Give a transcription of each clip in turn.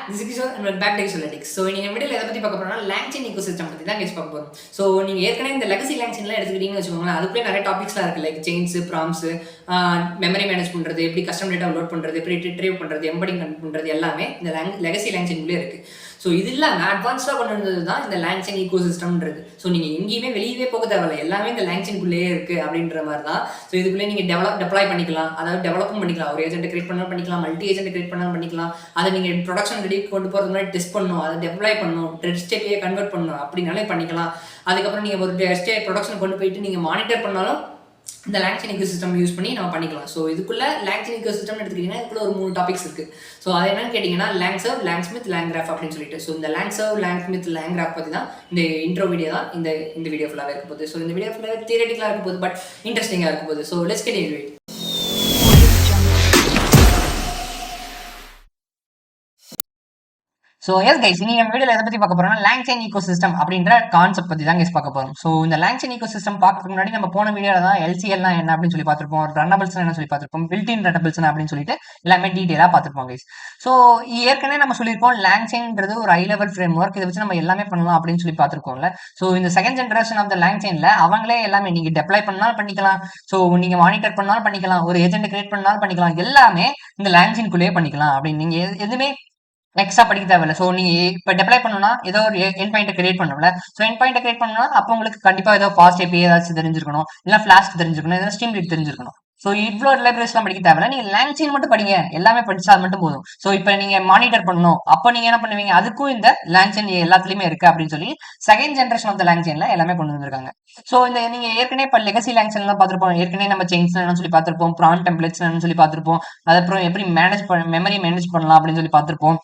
this is Kishore and welcome back to Kishore. So இன்னைக்கு வீடியோல எதை பத்தி பார்க்க போறோம்னா LangChain ecosystem பத்தி தான் பார்க்க போறோம். ஸோ நீங்க ஏற்கனவே இந்த லெகசி LangChainலாம் எடுத்துக்கிட்டீங்கன்னு வச்சுக்கோங்களேன், அதுக்குள்ளே நிறைய டாபிக்ஸ்லாம் இருக்கு, லைக் செயின்ஸ், ப்ராம்ஸ், மெமரி மேனேஜ் பண்றது, எப்படி கஸ்டம் டேட்டா லோட் பண்றது, எப்படி ரிட்ரீவ் பண்றது, எம்படிங் பண்றது எல்லாமே இந்த லெகசி LangChainக்குள்ளே இருக்கு. ஸோ இது இல்லாமல் அட்வான்ஸ்டாக கொண்டு வந்தது தான் இந்த LangChain ecosystemன்றது. ஸோ நீங்கள் எங்கேயுமே வெளியவே போக தேவையில்லை, எல்லாமே இந்த LangChainக்குள்ளேயே இருக்குது அப்படின்ற மாதிரி தான். ஸோ இதுக்குள்ளே நீங்கள் டெப்ளாய் பண்ணிக்கலாம், அதாவது டெவலப்பும் பண்ணிக்கலாம், ஒரு ஏஜென்ட் கிரியேட் பண்ணாலும் பண்ணிக்கலாம், மல்டி ஏஜென்ட் கிரியேட் பண்ணாலும் பண்ணிக்கலாம். அதை நீங்கள் ப்ரொடக்ஷன் ரெடி கொண்டு போகிறது முன்னாடி டெஸ்ட் பண்ணணும், அதை டெப்ளாய் பண்ணணும், டெஸ்ட் ஸ்டேப்லேயே கன்வெர்ட் பண்ணணும் அப்படின்னாலே பண்ணிக்கலாம். அதுக்கப்புறம் நீங்கள் ஒரு டெஸ்ட் ப்ரொடக்ஷன் கொண்டு போயிட்டு நீங்கள் மானிட்டர் பண்ணாலும் இந்த LangChain ecosystem யூஸ் பண்ணி நம்ம பண்ணிக்கலாம். ஸோ இதுக்குள்ள LangChain ecosystem எடுத்துக்கிட்டீங்கன்னா இதுக்குள்ள ஒரு 3 டாபிக்ஸ் இருக்கு. ஸோ அது என்னன்னு கேட்டிங்கன்னா LangServe, LangSmith, LangGraph அப்படின்னு சொல்லிட்டு. ஸோ இந்த LangServe, LangSmith, LangGraph பற்றி தான் இந்த இன்ட்ரோ வீடியோ தான் இந்த வீடியோ ஃபுல்லாகவே இருக்க போகுது. ஸோ இந்த வீடியோ ஃபுல்லாக தியரட்டிக்கலாக இருக்க போகுது, பட் இன்ட்ரெஸ்டிங்காக இருக்க போகுது. So let's get into it. So S guys, நீங்க வீடியோல எதை பத்தி பார்க்க போறோம்னா LangChain ecosystem அப்படின்ற கான்செப்ட் பத்தி தான் கைஸ் பார்க்க போறோம். ஸோ இந்த LangChain ecosystem பார்க்கறதுக்கு முன்னாடி நம்ம போன வீடியோல தான் LCL என்ன அப்படின்னு சொல்லி பார்த்திருப்போம், ரன்னபிள்ஸ் என்ன சொல்லி பார்த்திருப்போம், பில்ட்-இன் ரன்னபிள்ஸ் அப்படின்னு சொல்லிட்டு எல்லாமே டீடைலா பார்த்திருப்போம் கைஸ். ஸோ ஏற்கனவே நம்ம சொல்லியிருப்போம் LangChainன்றது ஒரு ஹை லெவல் ஃப்ரேம் ஒர்க், இதை வச்சு நம்ம எல்லாமே பண்ணலாம் அப்படின்னு சொல்லி பார்த்திருக்கோம்ல. ஸோ இந்த செகண்ட் ஜென்ரேஷன் ஆஃப் த LangChainல அவங்களே எல்லாமே நீங்க டெப்ளாய் பண்ணாலும் பண்ணிக்கலாம், ஸோ நீங்க மானிட்டர் பண்ணாலும் பண்ணிக்கலாம், ஒரு ஏஜென்ட் கிரியேட் பண்ணாலும் பண்ணிக்கலாம், எல்லாமே இந்த LangChainக்குள்ளேயே பண்ணிக்கலாம் அப்படின்னு நீங்க எதுவுமே எக்ஸ்ட்ரா படிக்க தேவையில்ல. ஸோ நீங்க இப்போ டெப்ளை பண்ணணும்னா ஏதோ ஒரு என் பாயிண்ட் கிரியேட் பண்ணணும்ல. ஸோ என் பாயிண்ட் கிரியேட் பண்ணணும்னா அப்போ உங்களுக்கு கண்டிப்பா ஏதோ ஃபாஸ்ட் ஏபி ஏதாச்சும் தெரிஞ்சிருக்கணும், இல்லை ஃபிளாஸ்க் தெரிஞ்சிருக்கணும், ஏதாவது ஸ்ட்ரீம் ரீட் தெரிஞ்சிருக்கணும். ஸோ இவ்வளோ லைப்ரரிஸ்லாம் படிக்க தேவையில்ல, நீங்க LangChain மட்டும் படிங்க, எல்லாமே படிச்சா அது மட்டும் போதும். ஸோ இப்போ நீங்க மானிட்டர் பண்ணணும், அப்போ நீங்க என்ன பண்ணுவீங்க, அதுக்கும் இந்த LangChain எல்லாத்துலயுமே இருக்கு அப்படின்னு சொல்லி செகண்ட் ஜென்ரேஷன் ஆஃப் த LangChainல எல்லாமே கொண்டு வந்திருக்காங்க. ஸோ இந்த நீங்க ஏற்கனவே இப்போ லெகசி LangChainலாம் பார்த்திருப்போம், ஏற்கனவே நம்ம செயின்ஸ் சொல்லி பார்த்திருப்போம், ப்ரான் டெம்ப்ளேட்ஸ் சொல்லி பார்த்திருப்போம், அதுக்கப்புறம் எப்படி மெமரி மேனேஜ் பண்ணலாம் அப்படின்னு சொல்லி பார்த்திருப்போம்.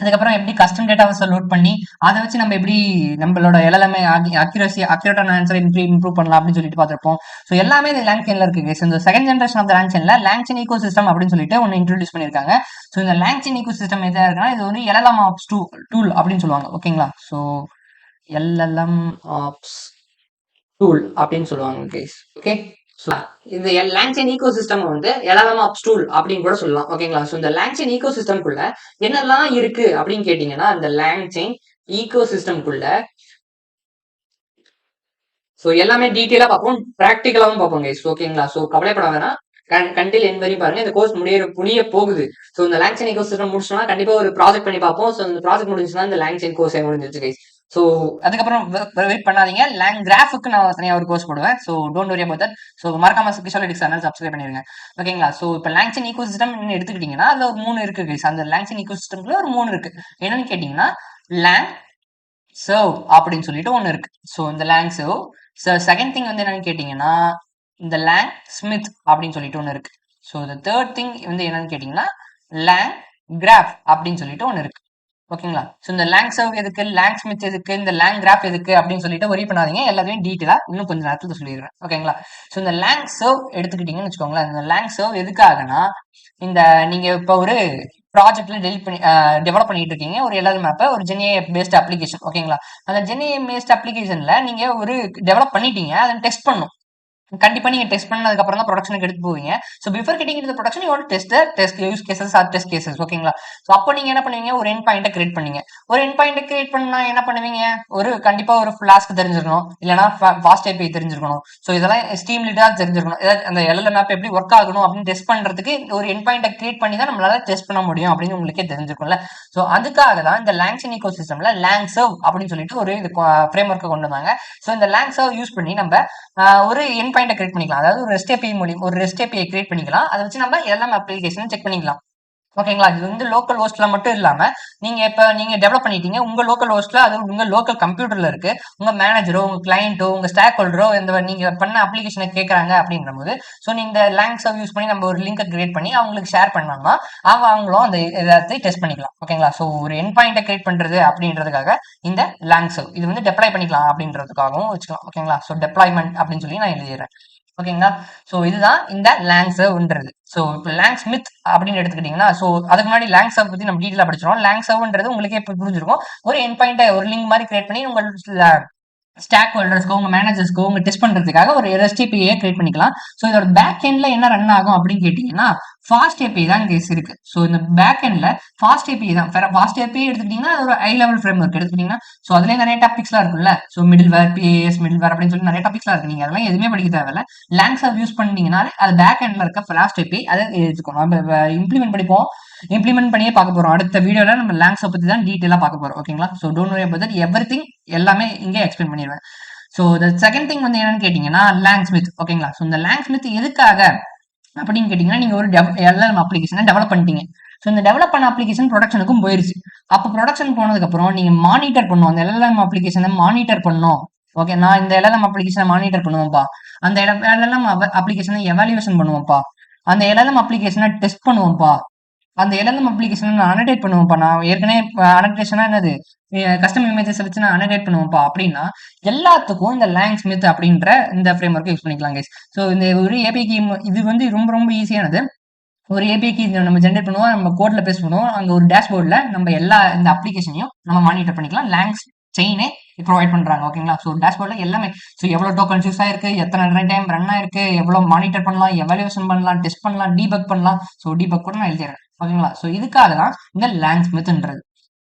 அதுக்கப்புறம் எப்படி கஸ்டம் டேட்டாவை லோட் பண்ணி அதை வச்சு நம்ம எப்படி நம்மளோட எல்லாமே அக்யூரேட்டான ஆன்சரை இம்ப்ரூவ் பண்ணலாம் அப்படின்னு சொல்லிட்டு பார்த்திருப்போம். ஸோ எல்லாமே இந்த LangChainல இருக்கு. இந்த செகண்ட் ஜென்ரேஷன் ஆஃப் த LangChainல LangChain ecosystem அப்படின்னு சொல்லிட்டு ஒன்று இன்ட்ரோடியூஸ் பண்ணியிருக்காங்க. ஸோ இந்த LangChain ecosystem எதா இருக்குன்னா இது வந்து LLM ஆப்ஸ் டூல் அப்படின்னு சொல்லுவாங்க, ஓகேங்களா. ஸோ LLM ஆப்ஸ் டூல் அப்படின்னு சொல்லுவாங்க, ஓகே. இந்த LangChain ecosystem வந்து LLM ஆப்ஸ் டூல் அப்படின்னு கூட சொல்லலாம், ஓகேங்களா. ஸோ இந்த LangChain ecosystem குள்ள என்னெல்லாம் இருக்கு அப்படின்னு கேட்டீங்கன்னா இந்த LangChain ecosystem குள்ள ஸோ எல்லாமே டீட்டெயிலா பார்ப்போம், ப்ராக்டிக்கலாவும் பார்ப்போம் கைஸ், ஓகேங்களா. ஸோ கவலைப்பட வேணாம், கண்டில் என் வரையும் பாருங்க, இந்த கோர்ஸ் முடிய போகுது. ஸோ இந்த LangChain ecosystem முடிச்சோம்னா கண்டிப்பா ஒரு ப்ராஜெக்ட் பண்ணி பார்ப்போம். ஸோ இந்த ப்ராஜெக்ட் முடிஞ்சுன்னா இந்த LangChain கோர்ஸ் முடிஞ்சிருச்சு கைஸ். ஸோ அதுக்கப்புறம் வெயிட் பண்ணாதீங்க, LangGraphக்கு நான் தனியாக ஒரு கோர்ஸ் போடுவேன். So don't worry about that. So மறக்காம கிஷோர் சேனல் சப்ஸ்கிரைப் பண்ணிருங்க, ஓகேங்களா. ஸோ இப்போ LangChain ecosystem எடுத்துக்கிட்டீங்கன்னா அதுல ஒரு 3 இருக்கு கைஸ். அந்த LangChain ecosystemல ஒரு 3 இருக்கு. என்னன்னு கேட்டீங்கன்னா LangServe அப்படின்னு சொல்லிட்டு ஒன்று இருக்கு. ஸோ இந்த LangServe. செகண்ட் திங் வந்து என்னன்னு கேட்டீங்கன்னா இந்த LangSmith அப்படின்னு சொல்லிட்டு ஒன்று இருக்கு. ஸோ இந்த தேர்ட் திங் வந்து என்னன்னு கேட்டீங்கன்னா LangGraph அப்படின்னு சொல்லிட்டு ஒன்று இருக்கு, ஓகேங்களா. ஸோ இந்த LangServe எதுக்கு, LangSmith எதுக்கு, இந்த LangGraph எதுக்கு அப்படின்னு சொல்லிட்டு ஒரி பண்ணாதீங்க, எல்லாத்தையும் டீட்டெயிலா இன்னும் கொஞ்சம் நேரத்துல சொல்லிடுறேன், ஓகேங்களா. ஸோ இந்த LangServe எடுத்துக்கிட்டீங்கன்னு வச்சுக்கோங்களேன், இந்த LangServe எதுக்காகனா இந்த நீங்க இப்போ ஒரு ப்ராஜெக்ட்ல டெவலப் பண்ணிட்டு இருக்கீங்க ஒரு LLM மேப்பை, ஒரு GenAI பேஸ்ட் அப்ளிகேஷன், ஓகேங்களா. அந்த GenAI பேஸ்ட் அப்ளிகேஷன்ல நீங்க ஒரு டெவலப் பண்ணிட்டீங்க, அதை டெஸ்ட் பண்ணணும். கண்டிப்பா நீங்க டெஸ்ட் பண்ணதுக்கு அப்புறம் தான் ப்ரொடக்ஷனுக்கு எடுத்து போவீங்க. So before getting into the production you want to test use cases or test cases, ஓகேங்களா. ஸோ அப்போ நீங்க என்ன பண்ணுவீங்க, ஒரு எண்ட் பாயிண்ட்டை கிரியேட் பண்ணீங்க. ஒரு எண்ட் பாயிண்ட்டை கிரியேட் பண்ணா என்ன பண்ணுவீங்க, ஒரு கண்டிப்பா ஒரு ஃபிளாஸ்க் தெரிஞ்சிருக்கணும், இல்லைனா ஃபாஸ்ட் ஏபி தெரிஞ்சிருக்கணும். ஸோ இதெல்லாம் ஸ்ட்ரீம் லீடா தெரிஞ்சிருக்கணும். அந்த LLM மேப் எப்படி ஒர்க் ஆகணும் அப்படின்னு டெஸ்ட் பண்றதுக்கு ஒரு எண்ட் பாயிண்ட்டை கிரியேட் பண்ணி தான் நம்மளால டெஸ்ட் பண்ண முடியும் அப்படின்னு உங்களுக்கே தெரிஞ்சிருக்கும்ல. ஸோ அதுக்காக தான் இந்த LangChain ecosystemல LangServe அப்படின்னு சொல்லிட்டு ஒரு ஃப்ரேம் ஒர்க்கை கொண்டு வந்தாங்க. ஸோ இந்த LangServe யூஸ் பண்ணி நம்ம ஒரு எண்ட் பாயிண்ட்டை கிரியேட் பண்ணிக்கலாம், அதாவது ஒரு REST API மூலியம் ஒரு REST API கிரியேட் பண்ணிக்கலாம். அதை வச்சு நம்ம LLM அப்ளிகேஷன் செக் பண்ணிக்கலாம், ஓகேங்களா. இது வந்து லோக்கல் ஹோஸ்ட்ல மட்டும் இல்லாம நீங்க டெவலப் பண்ணிட்டீங்க உங்க லோக்கல் ஹோஸ்ட்ல, அது உங்க லோக்கல் கம்ப்யூட்டர்ல இருக்கு, உங்க மேனேஜரோ உங்க கிளையண்டோ உங்க ஸ்டாக் ஹோல்டரோ இந்த நீங்க பண்ண அப்ளிகேஷனை கேட்கறாங்க அப்படின்ற போது ஸோ நீங்க LangServe யூஸ் பண்ணி நம்ம ஒரு லிங்கை கிரியேட் பண்ணி அவங்களுக்கு ஷேர் பண்ணோம்னா அவங்களும் அந்த எல்லாத்தையும் டெஸ்ட் பண்ணிக்கலாம், ஓகேங்களா. ஸோ ஒரு எண்ட் பாயிண்ட்டை கிரியேட் பண்றது அப்படின்றதுக்காக இந்த LangServe இது வந்து டெப்ளாய் பண்ணிக்கலாம் அப்படின்றதுக்காகவும் வச்சுக்கலாம், ஓகேங்களா. ஸோ டெப்ளாய்மெண்ட் அப்படின்னு சொல்லி நான் எழுதிடுறேன், ஓகேங்களா. ஸோ இதுதான் இந்த LangServeன்றது. ஸோ இப்போ LangSmith அப்படின்னு எடுத்துக்கிட்டீங்கன்னா, ஸோ அதுக்கு முன்னாடி LangServe பத்தி நம்ம டீட்டெயிலாக படிச்சிடும். LangServeன்றது உங்களுக்கே இப்போ புரிஞ்சிருக்கும், ஒரு எண்ட் பாயிண்ட்டை ஒரு லிங்க் மாதிரி கிரியேட் பண்ணி உங்க ஸ்டாக் ஹோல்டர்ஸ்க்கோ உங்க மேனேஜர்ஸ்க்கோ உங்க டெஸ்ட் பண்றதுக்காக ஒரு REST API கிரியேட் பண்ணிக்கலாம். ஸோ இதோட பேக் எண்ட்ல என்ன ரன் ஆகும் அப்படின்னு கேட்டீங்கன்னா ஃபாஸ்ட் ஏபிஐ தான் கேஸ் இருக்கு. ஸோ இந்த பேக் எண்ட்ல ஃபாஸ்ட் ஏபிஐ தான். ஃபாஸ்ட் ஏபிஐ எடுத்துக்கிட்டீங்கன்னா அது ஒரு ஹை லெவல் ஃப்ரேம் ஒர்க் எடுத்துக்கிட்டீங்கன்னா, ஸோ அதுலேயே நிறைய டாபிக்ஸ்லாம் இருக்குல்ல. ஸோ மிடில் வேர், பிஏஎஸ் மிடில் வேர் அப்படின்னு சொல்லி நிறைய டாபிக்ஸ்லாம் இருக்கு. நீங்க அதெல்லாம் எதுவுமே படிக்க தேவையில்ல. லேங்ஸை யூஸ் பண்ணீங்கனாலே அது பேக் எண்ட்ல இருக்க ஃபாஸ்ட் ஏபிஐ அதை எடுத்துக்கணும். நம்ம இம்ப்ளிமெண்ட் படிப்போம். இம்ப்ளிமெண்ட் பண்ணியே பார்க்க போறோம். அடுத்த வீடியோல நம்ம லேங்ஸை பத்தி தான் டீட்டெயிலாக பார்க்க போறோம். ஓகேங்களா? So don't worry about that. Everything எல்லாமே இங்கே எக்ஸ்பிளைன் பண்ணிடுவேன். ஸோ த செகண்ட் திங் வந்து என்னன்னு கேட்டீங்கன்னா லேங் ஸ்மித். ஓகேங்களா? ஸோ இந்த லேங் ஸ்மித் எதுக்காக அப்படின்னு கேட்டீங்கன்னா, நீங்க ஒரு எல்எல்எம் அப்ளிகேஷனை டெவலப் பண்ணிட்டீங்க. ஸோ இந்த டெவலப் பண்ண அப்ளிகேஷன் ப்ரொடக்ஷனுக்கும் போயிருச்சு. அப்போ ப்ரொடக்ஷன் போனதுக்கு அப்புறம் நீங்க மானிட்டர் பண்ணும், அந்த எல்எல்எம் அப்ளிகேஷனை மானிட்டர் பண்ணும். ஓகே, நான் இந்த எல்எல்எம் அப்ளிகேஷனை மானிட்டர் பண்ணுவேன்ப்பா, அந்த எல்எல்எம் அப்ளிகேஷனை எவாலுவேஷன் பண்ணுவோம்ப்பா, அந்த எல்எல்எம் அப்ளிகேஷனை டெஸ்ட் பண்ணுவோம்ப்பா, அந்த எல்எல்எம் அப்ளிகேஷனை நான் அனடேட் பண்ணுவேன்ப்பா. நான் ஏற்கனவே அனடேஷனா என்னது, கஸ்டம் இமேஜஸ் வச்சு நான் அனடேட் பண்ணுவேன்ப்பா அப்படின்னா எல்லாத்துக்கும் இந்த லேங் ஸ்மித் அப்படின்ற இந்த ஃப்ரேம் ஒர்க்கை யூஸ் பண்ணிக்கலாம் கைஸ். ஸோ இந்த ஒரு ஏபிஐக்கு இது வந்து ரொம்ப ரொம்ப ஈஸியானது. ஒரு ஏபிஐக்கு நம்ம ஜென்ரேட் பண்ணுவோம், நம்ம கோட்ல பேஸ் பண்ணுவோம், அங்கே ஒரு டேஷ்போர்டில் நம்ம எல்லா இந்த அப்ளிகேஷனையும் நம்ம மானிட்டர் பண்ணிக்கலாம். லேங்ஸ் செயினே ப்ரொவைட் பண்றாங்க. ஓகேங்களா? ஸோ டேஷ்போர்டில் எல்லாமே, ஸோ எவ்வளோ டோக்கன் யூஸ் ஆயிருக்கு, எத்தனை டைம் ரன் ஆயிருக்கு, எவ்வளோ மானிட்டர் பண்ணலாம், எவாலுவேஷன் பண்ணலாம், டெஸ்ட் பண்ணலாம், டீபக் பண்ணலாம். ஸோ டீபக் கூட நான் எழுதிடுறேன். ஓகேங்களா? ஸோ இதுக்காக தான் இந்த லேங் ஸ்மித்ன்றது.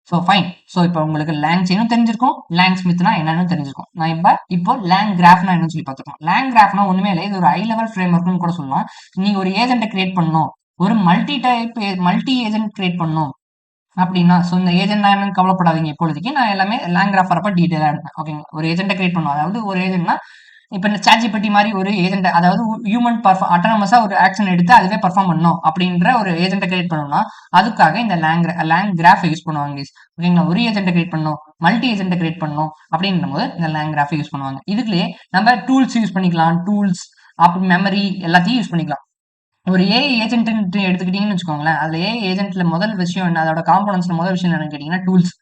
So fine. ஸோ இப்போ உங்களுக்கு லேங் செயினும் தெரிஞ்சிருக்கும், லேங் ஸ்மித்னா என்னன்னு தெரிஞ்சிருக்கும். நான் இப்போ லேங் கிராஃப்னா என்னன்னு சொல்லி பார்த்துருக்கோம். லேங் கிராஃப்னா ஒண்ணுமே இல்லை, இது ஒரு ஹை லெவல் ஃப்ரேம் ஒர்க்னு கூட சொல்லலாம். நீங்க ஒரு ஏஜென்ட்டை கிரியேட் பண்ணணும், ஒரு மல்டி ஏஜென்ட் கிரியேட் பண்ணணும் அப்படின்னா, ஸோ இந்த ஏஜென்ட் என்னன்னு கவலைப்படாதீங்க. இப்பொழுதுக்கு நான் எல்லாமே லேங் கிராஃப் வரப்ப டீட்டெயிலாக எடுப்பேன். ஓகேங்களா? ஒரு ஏஜென்ட்டை கிரியேட் பண்ணுவோம். அதாவது ஒரு ஏஜென்ட்னா இப்போ இந்த ChatGPT மாதிரி ஒரு ஏஜென்ட், அதாவது ஹியூமன் அட்டானமஸா ஒரு ஆக்ஷன் எடுத்து அதுவே பர்ஃபார்ம் பண்ணணும் அப்படின்ற ஒரு ஏஜென்ட்டை கிரியேட் பண்ணணும்னா அதுக்காக இந்த லேங் கிராஃபை யூஸ் பண்ணுவாங்க. ஓகேங்களா? ஒரு ஏஜென்ட்டை கிரியேட் பண்ணணும், மல்டி ஏஜென்ட்டை கிரியேட் பண்ணணும் அப்படின்ற போது இந்த லேங் கிராஃபை யூஸ் பண்ணுவாங்க. இதுலயே நம்ம டூல்ஸ் யூஸ் பண்ணிக்கலாம், டூல்ஸ் அப்படி மெமரி எல்லாத்தையும் யூஸ் பண்ணிக்கலாம். ஒரு ஏஐ ஏஜென்ட் எடுத்துக்கிட்டீங்கன்னு வச்சுக்கோங்களேன், அதுல ஏஐ ஏஜென்ட்ல முதல் விஷயம் என்ன, அதோட காம்பனன்ஸ்ல முதல் விஷயம் என்னன்னு கேட்டீங்கன்னா டூல்ஸ்.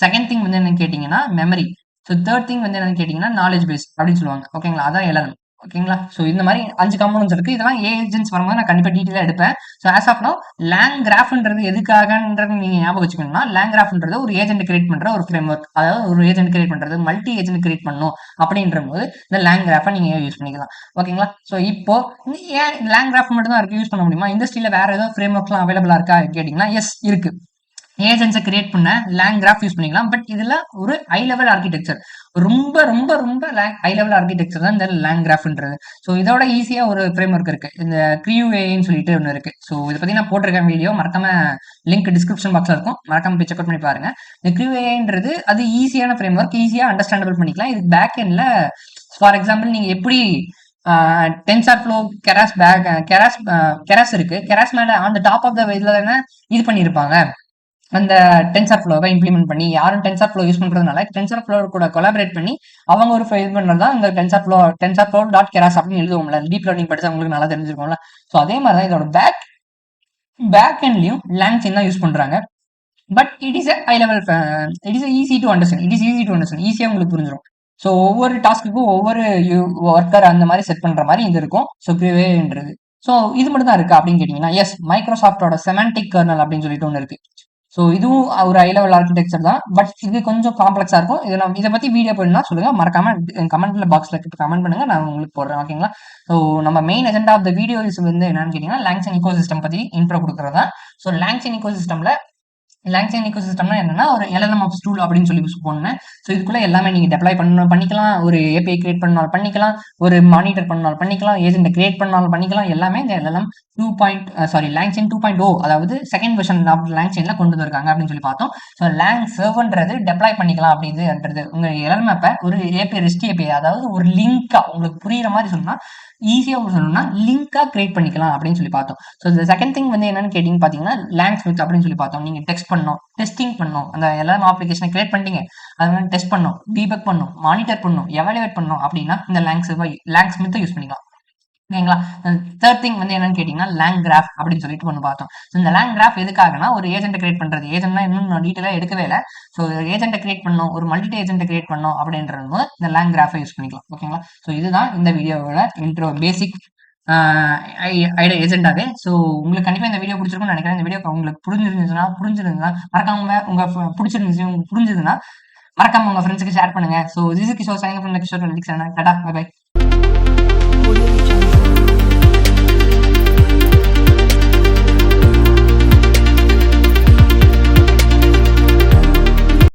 செகண்ட் திங் வந்து என்னன்னு கேட்டீங்கன்னா மெமரி. ஸோ தேர்ட் திங் வந்து என்னன்னு கேட்டீங்கன்னா நாலேஜ் பேஸ் அப்படின்னு சொல்லுவாங்க. ஓகேங்களா? அதான் எல்எல்எம். ஓகேங்களா? ஸோ இந்த மாதிரி 5 காம்பனன்ஸ் இருக்கு. இதெல்லாம் ஏ ஏஜென்ட்ஸ் வரும்போது நான் கண்டிப்பா டீட்டெயிலாக எடுப்பேன். ஸோ ஆஸ் ஆஃப் நோ லேங் கிராஃப்ன்றது எதுக்காகன்றது நீங்க ஞாபகம் வச்சுக்கணும்னா, லேங் கிராஃப்ன்றது ஒரு ஏஜென்ட் கிரியேட் பண்ற ஒரு ஃப்ரேம் ஒர்க். அதாவது ஒரு ஏஜென்ட் கிரியேட் பண்றது, மல்டி ஏஜென்ட் கிரியேட் பண்ணணும் அப்படின்ற போது இந்த லேங் கிராஃபை நீங்க யூஸ் பண்ணிக்கலாம். ஓகேங்களா? ஸோ இப்போ ஏன் லேங் கிராஃப் மட்டும் தான் இருக்கு யூஸ் பண்ண முடியுமா, இண்டஸ்ட்ரியில வேற ஏதோ ஃப்ரேம் ஒர்க்லாம் அவைலபிளா இருக்கா கேட்டீங்கன்னா எஸ் இருக்கு. ஏஜென்ட்ஸை கிரியேட் பண்ண லேங் கிராஃப் யூஸ் பண்ணிக்கலாம். பட் இதுல ஒரு ஹை லெவல் ஆர்கிடெக்சர், ரொம்ப ரொம்ப ரொம்ப ஹை லெவல் ஆர்கிடெக்சர் தான் இந்த லேங் கிராஃப்ன்றது. ஸோ இதோட ஈஸியா ஒரு ஃப்ரேம் ஒர்க் இருக்கு, இந்த கிரியூஏன்னு சொல்லிட்டு ஒன்று இருக்கு. ஸோ இதை பத்தி நான் போட்டிருக்கேன் வீடியோ, மறக்காம லிங்க் டிஸ்கிரிப்ஷன் பாக்ஸ்ல இருக்கும், மறக்காம போய் செக் பண்ணி பாருங்க. இந்த கிரியூஏன்றது அது ஈஸியான ஃப்ரேம் ஒர்க், ஈஸியா அண்டர்ஸ்டாண்டபிள் பண்ணிக்கலாம். இதுக்கு பேக் எண்ட்ல ஃபார் எக்ஸாம்பிள் நீங்க எப்படி டென்சார் ஃப்ளோ கெராஸ் இருக்கு, கெராஸ் மேல ஆன் டாப் ஆஃப் த இதுல இது பண்ணிருப்பாங்க, அந்த டென்சார் ஃப்ளோவை இம்ப்ளிமெண்ட் பண்ணி யாரும் டென்சார் ஃப்ளோ யூஸ் பண்றதுனால டென்சார் ஃப்ளோ கூட கொலாபரேட் பண்ணி அவங்க ஒரு இது பண்றது தான் இந்த டென்சார் ஃப்ளோ டாட் கெராஸ் அப்படின்னு எழுதுவோம்ல, டீப் லேர்னிங் படிச்சா உங்களுக்கு நல்லா தெரிஞ்சிருக்கும்ல. ஸோ அதே மாதிரி தான் இதோட பேக் எண்ட்லயும் லேங் செயின் தான் யூஸ் பண்றாங்க. But it is high level, it is easy to understand, ஈஸியா உங்களுக்கு புரிஞ்சிடும். ஸோ ஒவ்வொரு டாஸ்க்குக்கும் ஒவ்வொரு ஒர்க்கர் அந்த மாதிரி செட் பண்ற மாதிரி இது இருக்கும். ஸோ கிரியூஏன்றது ஸோ இது மட்டும் தான் இருக்கு அப்படின்னு கேட்டீங்கன்னா எஸ், மைக்ரோசாஃப்டோட செமாண்டிக் கர்னல் அப்படின்னு சொல்லிட்டு ஒன்று இருக்கு. ஸோ இதுவும் ஒரு ஹை லெவல் ஆர்கிடெக்சர் தான், பட் இது கொஞ்சம் காம்ப்ளெக்ஸா இருக்கும். இதை பத்தி வீடியோ போடணும்னா சொல்லுங்க, மறக்காம கமெண்ட்ல பாக்ஸ்ல கமெண்ட் பண்ணுங்க, நான் உங்களுக்கு போடுறேன். ஓகேங்களா? ஸோ நம்ம main agenda of the videos வந்து என்னன்னு கேட்டீங்கன்னா லேங்சன் ஈகோ சிஸ்டம் பத்தி இன்ட்ரோ கொடுக்குறதா. ஸோ லேங்சன் ஈகோ சிஸ்டம்னா என்னன்னா ஒரு எல்எல்எம் ஆஃப் டூல் அப்படின்னு சொல்லி போனேன். ஸோ இதுக்குள்ள எல்லாமே நீங்க டெப்ளாய் பண்ணிக்கலாம், ஒரு ஏபிஐ கிரியேட் பண்ணாலும் பண்ணிக்கலாம், ஒரு மானிட்டர் பண்ணாலும் பண்ணிக்கலாம், ஏஜென்ட் கிரியேட் பண்ணாலும் பண்ணிக்கலாம். எல்லாமே இந்த எல்எல்எம் லேங்செயின் 2.0 அதாவது செகண்ட் வெர்ஷன் ஆஃப் லேங்செயின்ல கொண்டு வந்திருக்காங்க அப்படின்னு சொல்லி பார்த்தோம். ஸோ லேங் சர்வர்ன்றது டெப்ளாய் பண்ணிக்கலாம் அப்படின்றது உங்க எல்எல்எம் ஆப்பை ஒரு ஏபிஐ ரெஸ்ட் ஏபிஐ, அதாவது ஒரு லிங்கா உங்களுக்கு புரியுற மாதிரி சொன்னா ஈஸியா சொல்லணும்னா லிங்கா கிரியேட் பண்ணிக்கலாம் அப்படின்னு சொல்லி பார்த்தோம். ஸோ இந்த செகண்ட் திங் வந்து என்னன்னு கேட்டீங்க பாத்தீங்கன்னா லேங் ஸ்மித் அப்படின்னு சொல்லி பார்த்தோம். நீங்க டெஸ்டிங் பண்ணணும், அந்த எல்எல்எம் அப்ளிகேஷனை கிரியேட் பண்ணிட்டீங்க, அது வந்து டெஸ்ட் பண்ணணும், டீபக் பண்ணணும், மானிட்டர் பண்ணணும், எவாலுவேட் பண்ணணும் அப்படின்னா இந்த லேங் ஸ்மித்தை யூஸ் பண்ணிக்கலாம். ஓகேங்களா? தேர்ட் திங் வந்து என்னன்னு கேட்டீங்கன்னா லேங் கிராஃப் அப்படின்னு சொல்லிட்டு ஒன்று பார்த்தோம். ஸோ இந்த லேங் கிராஃப் எதுக்காகனா ஒரு ஏஜென்ட் கிரியேட் பண்றது, ஏஜென்ட்னா இன்னும் நான் டீட்டெயிலாக எடுக்கவே இல்லை. ஸோ ஏஜென்ட்டை கிரியேட் பண்ணணும், ஒரு மல்டி ஏஜென்ட்டை கிரியேட் பண்ணணும் அப்படின்றது இந்த லேங் கிராஃபை யூஸ் பண்ணிக்கலாம். ஓகேங்களா? ஸோ இதுதான் இந்த வீடியோவோட இன்ட்ரோ பேசிக் ஏஜென்டாவே. ஸோ உங்களுக்கு கண்டிப்பா இந்த வீடியோ பிடிச்சிருக்கும்னு நினைக்கிறேன். இந்த வீடியோ உங்களுக்கு புரிஞ்சிருந்ததுன்னா மறக்காம புரிஞ்சிருந்ததுன்னா மறக்காம உங்க ஃப்ரெண்ட்ஸுக்கு ஷேர் பண்ணுங்க. So this is Kishore, signing from Kishore. Tata, bye by.